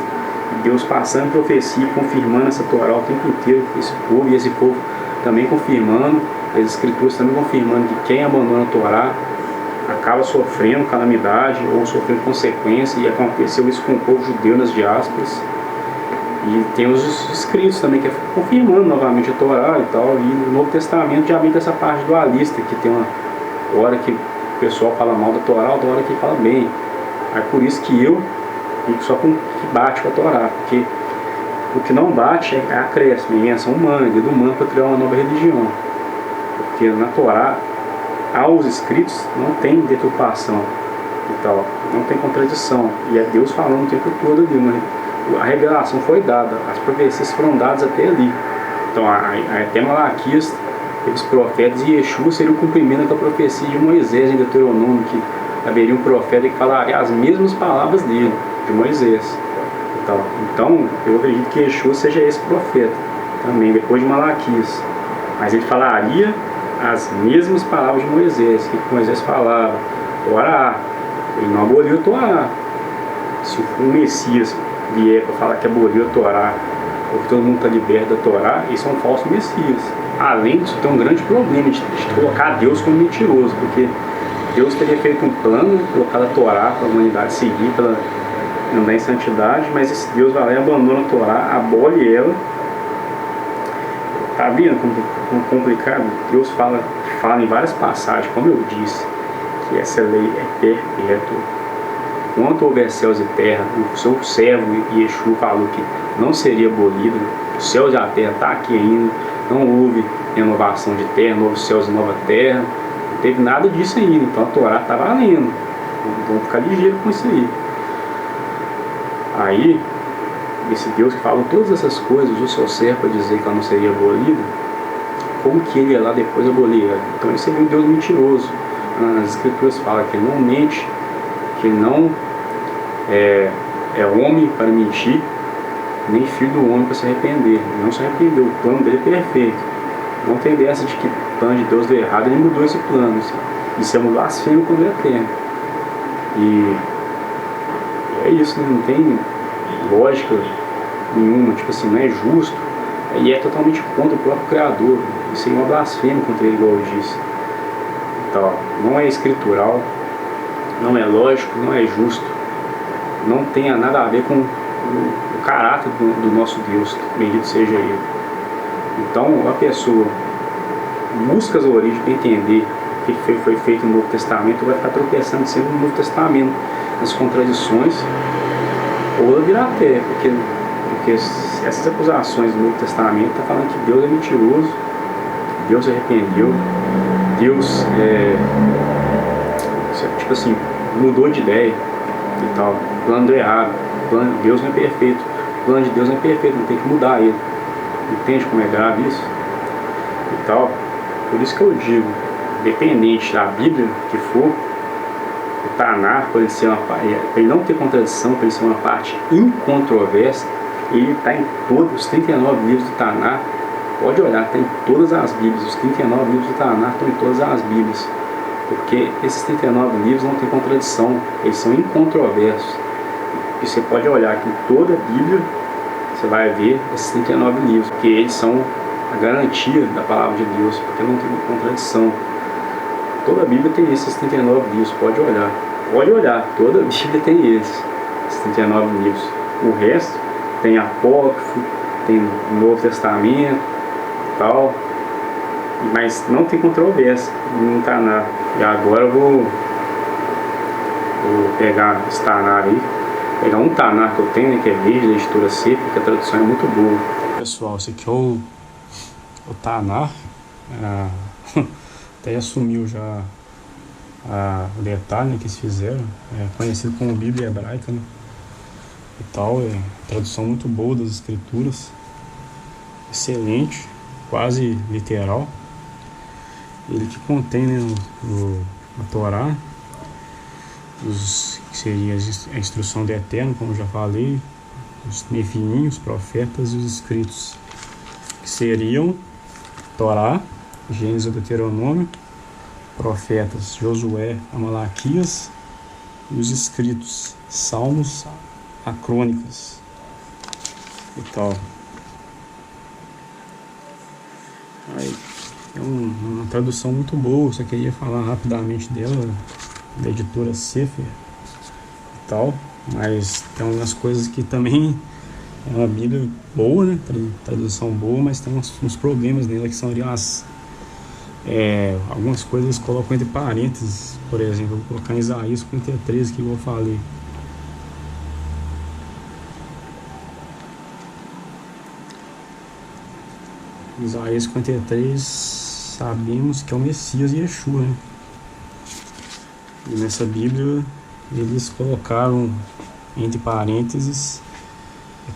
A: Deus passando profecia, confirmando essa Torá o tempo inteiro com esse povo, e esse povo também confirmando, as escrituras também confirmando que quem abandona a Torá acaba sofrendo calamidade ou sofrendo consequência, e aconteceu isso com o povo judeu nas diásporas. E tem os escritos também, que é confirmando novamente a Torá e tal. E no Novo Testamento já vem com essa parte dualista, que tem uma hora que o pessoal fala mal da Torá, outra hora que fala bem. É por isso que eu fico só com o que bate com a Torá, porque o que não bate é a acréscimo, a invenção humana, do humano para criar uma nova religião. Porque na Torá, aos escritos, não tem deturpação e tal, não tem contradição. E é Deus falando o tempo todo ali, a revelação foi dada, as profecias foram dadas até ali. Então, até Malaquias, os profetas e Yeshua seria o cumprimento da profecia de Moisés em Deuteronômio, que haveria um profeta que falaria as mesmas palavras dele, de Moisés. Então, eu acredito que Yeshua seja esse profeta também, depois de Malaquias. Mas ele falaria as mesmas palavras de Moisés, que Moisés falava, Torá. Ele não aboliu a Torá. Se o Messias vier para falar que aboliu a Torá, porque todo mundo está liberto da Torá, isso é um falso Messias. Além disso, tem um grande problema de colocar Deus como mentiroso, porque Deus teria feito um plano, colocado a Torá para a humanidade seguir, para andar em santidade, mas esse Deus vai lá e abandona a Torá, abole ela. Tá vendo como complicado? Deus fala em várias passagens, como eu disse, que essa lei é perpétua. Quanto houver céus e terra, o seu servo Yeshua falou que não seria abolido. Os céus e a terra está aqui ainda. Não houve renovação de terra, novos céus e nova terra. Não teve nada disso ainda. Então a Torá está valendo. Vamos ficar ligeiros com isso aí. Aí, esse Deus que falou todas essas coisas, usou seu servo para dizer que ela não seria abolida, como que ele ia lá depois abolir ela? Então ele seria um Deus mentiroso. As Escrituras falam que ele não mente, que ele não é homem para mentir, nem filho do homem para se arrepender. Ele não se arrependeu, o plano dele é perfeito. Não tem dessa de que o plano de Deus deu errado, ele mudou esse plano. Isso é um blasfêmio quando ele é eterno. E é isso, né? Não tem lógica nenhuma, tipo assim, não é justo. E é totalmente contra o próprio Criador. Isso é uma blasfêmia contra ele, igual eu disse. Então, não é escritural, não é lógico, não é justo, não tem nada a ver com o caráter do nosso Deus, bendito seja Ele. Então, a pessoa busca as origens para entender o que foi feito no Novo Testamento, vai ficar tropeçando sempre no Novo Testamento, nas contradições, ou ela virá a terra, porque essas acusações do Novo Testamento estão falando que Deus é mentiroso, Deus se arrependeu, Deus tipo assim, mudou de ideia e tal, o plano deu errado, o plano de Deus não é perfeito, o plano de Deus não é perfeito, não tem que mudar ele. Entende como é grave isso? E tal. Por isso que eu digo, independente da Bíblia que for, o Tanar, para ele não ter contradição, para ele ser uma parte incontroversa, ele está em todos os 39 livros do Tanar. Pode olhar, está em todas as Bíblias. Os 39 livros do Tanar estão em todas as Bíblias. Porque esses 39 livros não têm contradição, eles são incontroversos. E você pode olhar que em toda a Bíblia você vai ver esses 39 livros, porque eles são a garantia da palavra de Deus, porque não tem contradição. Toda a Bíblia tem esses 39 livros, pode olhar, toda a Bíblia tem esses 39 livros. O resto tem apócrifo, tem Novo Testamento e tal, mas não tem controvérsia, não está nada. E agora eu vou pegar esse Tanar aí, pegar um Tanar que eu tenho, né, que é verde, da editora Sefer, que a tradução é muito boa. Pessoal, esse aqui é o Tanar, até assumiu já o detalhe, né, que eles fizeram, conhecido como Bíblia Hebraica, né, e tal, tradução muito boa das Escrituras, excelente, quase literal. Ele que contém, né, a Torá, que seria a instrução do Eterno, como já falei, os Nefilim, os profetas e os escritos, que seriam Torá, Gênesis e Deuteronômio, profetas Josué a Malaquias, e os escritos Salmos a Crônicas e tal. Aí, é uma tradução muito boa, só queria falar rapidamente dela, da editora Sefer e tal, mas tem algumas coisas que também é uma Bíblia boa, né, tradução boa, mas tem uns problemas nela que são algumas coisas eles colocam entre parênteses. Por exemplo, eu vou colocar em Isaías 53, que eu falei. Isaías 53, sabemos que é o Messias e Yeshua, né? E nessa Bíblia eles colocaram entre parênteses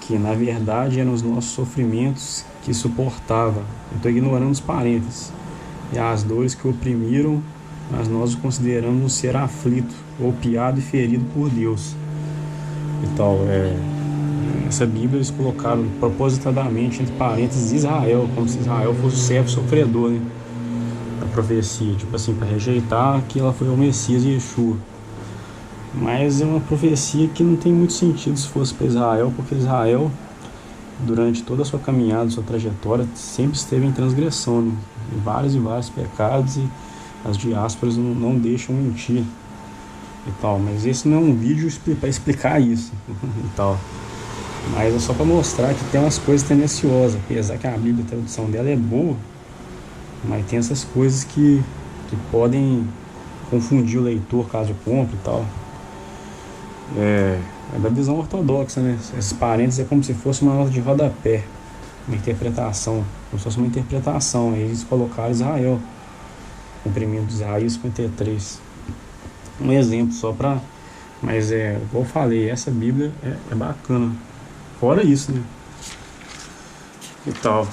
A: que na verdade é nos nossos sofrimentos
B: que suportava. Eu estou ignorando os parênteses. E as dores que o oprimiram, mas nós o consideramos um ser aflito, golpeado e ferido por Deus. Então, essa Bíblia eles colocaram propositadamente entre parênteses Israel, como se Israel fosse o servo sofredor, né, da profecia, tipo assim, para rejeitar que ela foi o Messias e Yeshua. Mas é uma profecia que não tem muito sentido se fosse para Israel, porque Israel, durante toda a sua caminhada, sua trajetória, sempre esteve em transgressão, né, em vários e vários pecados, e as diásporas não deixam mentir e tal. Mas esse não é um vídeo para explicar isso e tal. Mas é só para mostrar que tem umas coisas tendenciosas, apesar que a Bíblia, a tradução dela é boa, mas tem essas coisas que podem confundir o leitor caso compre e tal. É da visão ortodoxa, né? Esses parênteses é como se fosse uma nota de rodapé, uma interpretação, como se fosse uma interpretação. Aí eles colocaram Israel, cumprimento de Isaías 53. Um exemplo só para. Mas igual eu falei, essa Bíblia é bacana. Fora isso, né? E tal.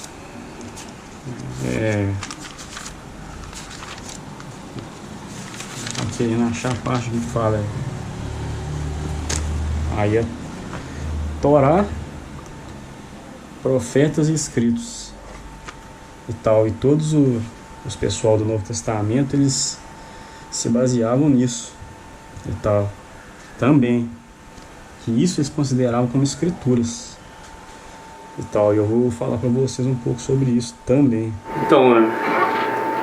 B: Tô querendo achar a parte que fala. Aí Torá, profetas e escritos e tal. E todos os pessoal do Novo Testamento, eles se baseavam nisso e tal. Também. Que isso eles consideravam como escrituras e tal. E eu vou falar para vocês um pouco sobre isso também. Então,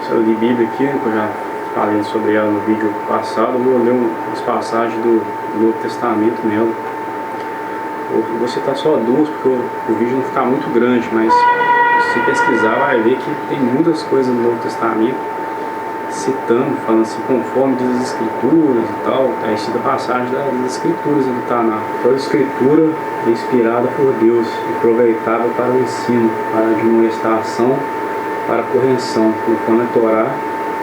B: se eu li Bíblia aqui, que eu já falei sobre ela no vídeo passado, eu vou ler umas passagens do Novo Testamento nela. Eu vou citar só duas, porque o vídeo não ficar muito grande, mas se pesquisar vai ver que tem muitas coisas no Novo Testamento citando, falando assim, conforme diz as escrituras e tal. Aí cita a passagem das escrituras do Taná. Toda escritura é inspirada por Deus e aproveitável para o ensino, para a admoestação, para a correção, conforme a Torá,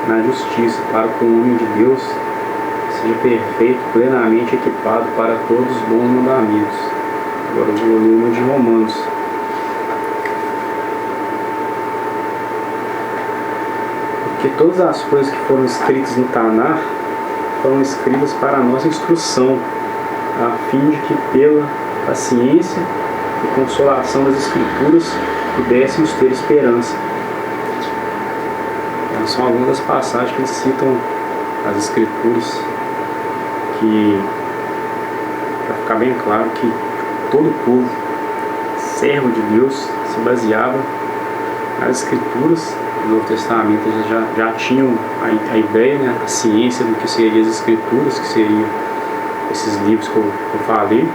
B: na justiça, para que o homem de Deus seja perfeito, plenamente equipado para todos os bons mandamentos. Agora eu vou ler uma de Romanos. Porque todas as coisas que foram escritas no Taná foram escritas para a nossa instrução, a fim de que pela paciência e consolação das Escrituras pudéssemos ter esperança. Essas são algumas das passagens que citam as Escrituras, que, para ficar bem claro, que todo o povo, servo de Deus, se baseava nas Escrituras. No Novo Testamento eles já tinham a ideia, né, a ciência do que seriam as Escrituras, que seriam esses livros que eu falei,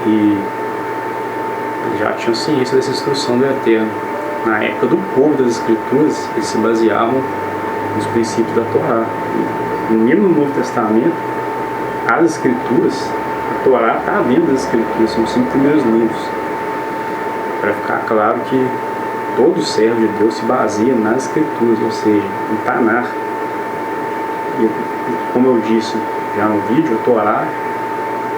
B: e já tinham ciência dessa instrução do Eterno. Na época do povo das Escrituras, eles se baseavam nos princípios da Torá. E mesmo no Novo Testamento, as Escrituras, a Torá está dentro das Escrituras, são os 5 primeiros livros. Para ficar claro que todo servo de Deus se baseia nas Escrituras, ou seja, em Taná. E como eu disse já no vídeo, a Torá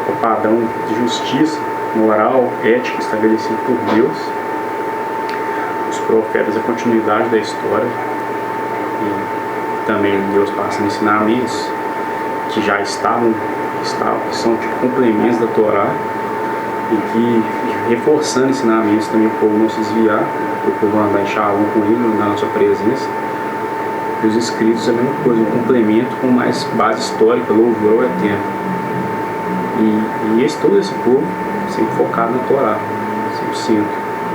B: é o padrão de justiça, moral, ética estabelecido por Deus. Os profetas, a continuidade da história, e também Deus passando ensinamentos que já estavam, que são tipo complementos da Torá, e que reforçando ensinamentos também, o povo não se desviar, o povo andar em shalom com ele, na nossa presença. E os escritos é a mesma coisa, um complemento com mais base histórica, louvor ao Eterno. E todo esse povo sempre focado na Torá, 100%,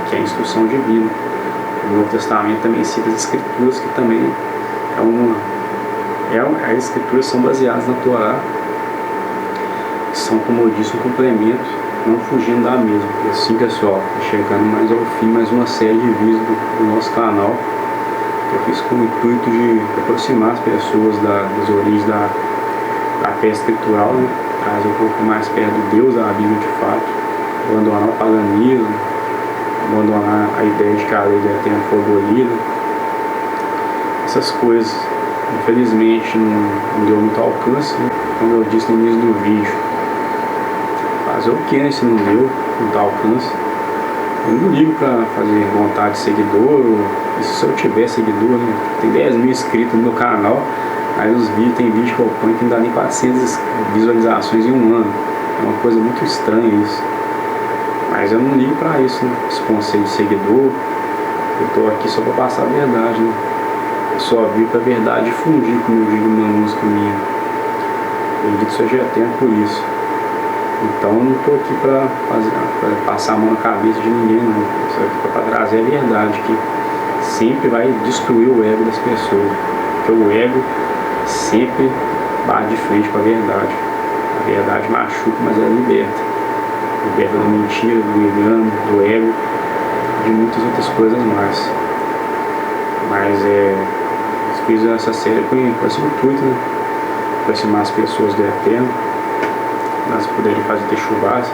B: que é a instrução divina. O Novo Testamento também cita as Escrituras, que também as Escrituras são baseadas na Torá, que são, como eu disse, um complemento, não fugindo da mesma. E assim, pessoal, chegando mais ao fim, mais uma série de vídeos do nosso canal, que eu fiz com o intuito de aproximar as pessoas das origens da fé escritural, né? Trazer um pouco mais perto de Deus, da Bíblia de fato, abandonar o paganismo, abandonar a ideia de que a lei do Eterno foi abolida, essas coisas. Infelizmente não deu muito alcance, né? Como eu disse no início do vídeo, fazer o que, né? Se não deu muito alcance,
A: Eu não ligo pra fazer vontade de seguidor, e se eu tiver seguidor, né? Tem 10 mil inscritos no meu canal, aí os vídeos, tem vídeo que eu ponho que não dá nem 400 visualizações em um ano. É uma coisa muito estranha isso. Mas eu não ligo pra isso, né? Esse conceito de seguidor. Eu tô aqui só pra passar a verdade, né? Eu só vi pra verdade difundir, como eu digo numa música minha. Eu digo que seja eterno por isso. Então eu não tô aqui pra passar a mão na cabeça de ninguém, não. Eu só aqui pra trazer a verdade, que sempre vai destruir o ego das pessoas. Porque o ego sempre bate de frente com a verdade. A verdade machuca, mas ela liberta. Liberta da mentira, do engano, do ego, de muitas outras coisas mais. Mas eu fiz essa série com esse intuito, né? Aproximar as pessoas do eterno, elas poderem fazer techuvás,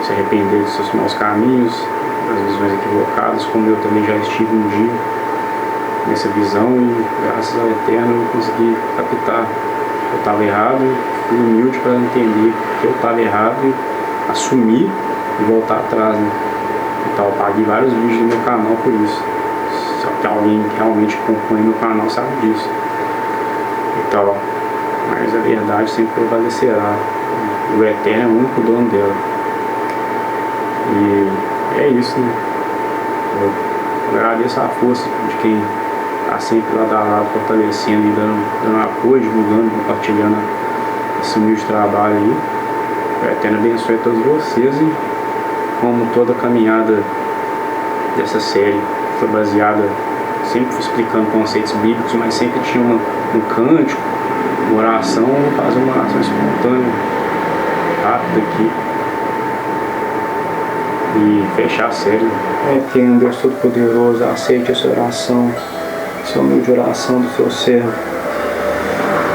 A: se arrepender dos seus maus caminhos, das visões equivocadas, como eu também já estive um dia nessa visão, e graças ao eterno eu consegui captar que eu estava errado, fui humilde para entender que eu estava errado e assumir e voltar atrás, né? Então eu paguei vários vídeos no meu canal por isso. Só que alguém que realmente acompanha meu canal sabe disso. Então, mas a verdade sempre prevalecerá. O eterno é o único dono dela. E é isso, né? Eu agradeço a força de quem está sempre lado a lado, fortalecendo e dando apoio, divulgando, compartilhando esse humilde trabalho aí. O eterno abençoe a todos vocês, e como toda a caminhada dessa série foi baseada, sempre fui explicando conceitos bíblicos, mas sempre tinha um cântico, uma oração, vou fazer uma oração espontânea, rápida aqui, e fechar a série. Eterno Deus Todo-Poderoso, aceite essa oração, essa humilde oração do seu servo.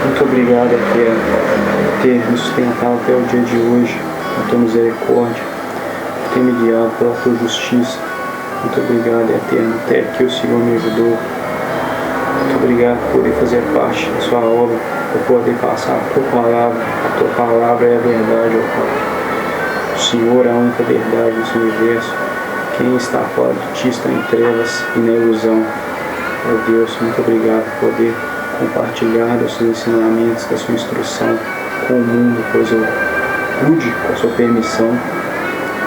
A: Muito obrigado, Eterno, por ter me sustentado até o dia de hoje, com tua misericórdia, por ter me guiado pela tua justiça. Muito obrigado, Eterno, até que o Senhor me ajudou. Muito obrigado por poder fazer parte da sua obra, por poder passar a tua palavra. A tua palavra é a verdade, ó Pai. O Senhor é a única verdade desse universo. Quem está fora de ti está em trevas e na ilusão. Ó Deus, muito obrigado por poder compartilhar dos seus ensinamentos, da sua instrução com o mundo, pois eu pude, com a sua permissão,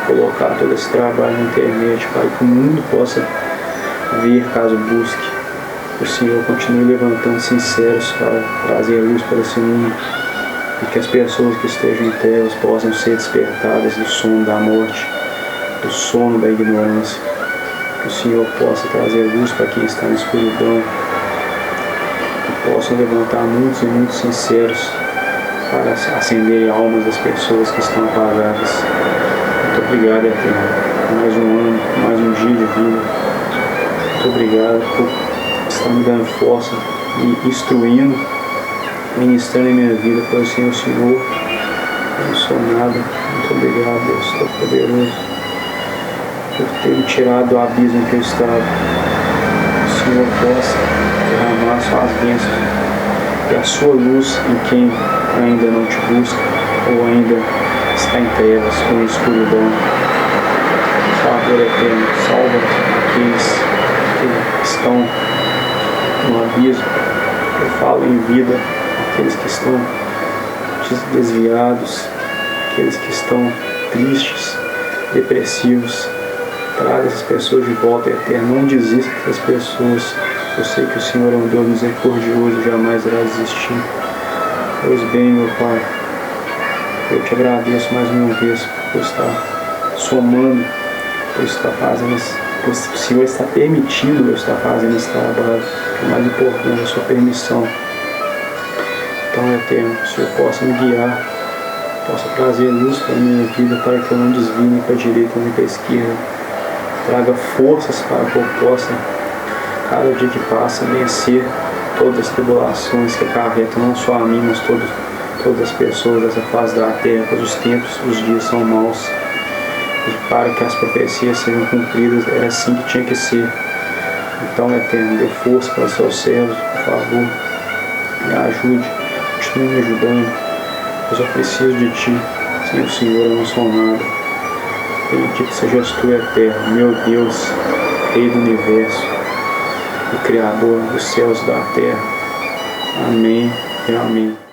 A: colocar todo esse trabalho na internet, para que o mundo possa ver caso busque. O Senhor continue levantando sinceros para trazer luz para esse mundo, e que as pessoas que estejam em trevas possam ser despertadas do sono da morte, do sono da ignorância. Que o Senhor possa trazer luz para quem está na escuridão, que possam levantar muitos e muitos sinceros para acender almas das pessoas que estão apagadas. Muito obrigado, Eterno, por mais um ano, por mais um dia de vida. Muito obrigado por estar me dando força e instruindo, ministrando em minha vida, pois sem o Senhor eu não sou nada. Muito obrigado, Deus Todo-Poderoso, por ter me tirado do abismo em que eu estava. Que o Senhor possa derramar suas bênçãos e a sua luz em quem ainda não te busca ou ainda está em trevas ou em escuridão. Salvador eterno, salva aqueles que estão no abismo. Eu falo em vida, aqueles que estão desviados, aqueles que estão tristes, depressivos. Traga essas pessoas de volta, Eterno. Não desista das pessoas. Eu sei que o Senhor é um Deus misericordioso, jamais irá desistir. Pois bem, meu Pai, eu te agradeço mais uma vez por estar somando, por estar fazendo, por o Senhor está permitindo eu estar fazendo esse trabalho. O mais importante é a sua permissão. Então, Eterno, que o Senhor possa me guiar, possa trazer luz para a minha vida, para que eu não desvie nem para a direita nem para a esquerda. Traga forças para que eu possa, cada dia que passa, vencer todas as tribulações que acarretam não só a mim, mas todas as pessoas dessa face da terra, pois os tempos, os dias são maus. E para que as profecias sejam cumpridas, era assim que tinha que ser. Então, Eterno, dê força para os seus servos, por favor, me ajude, continue me ajudando, pois eu preciso de Ti. Sem o Senhor eu não sou nada. Bendito sejas tu, eterno, meu Deus, Rei do Universo, o Criador dos céus e da terra. Amém e amém.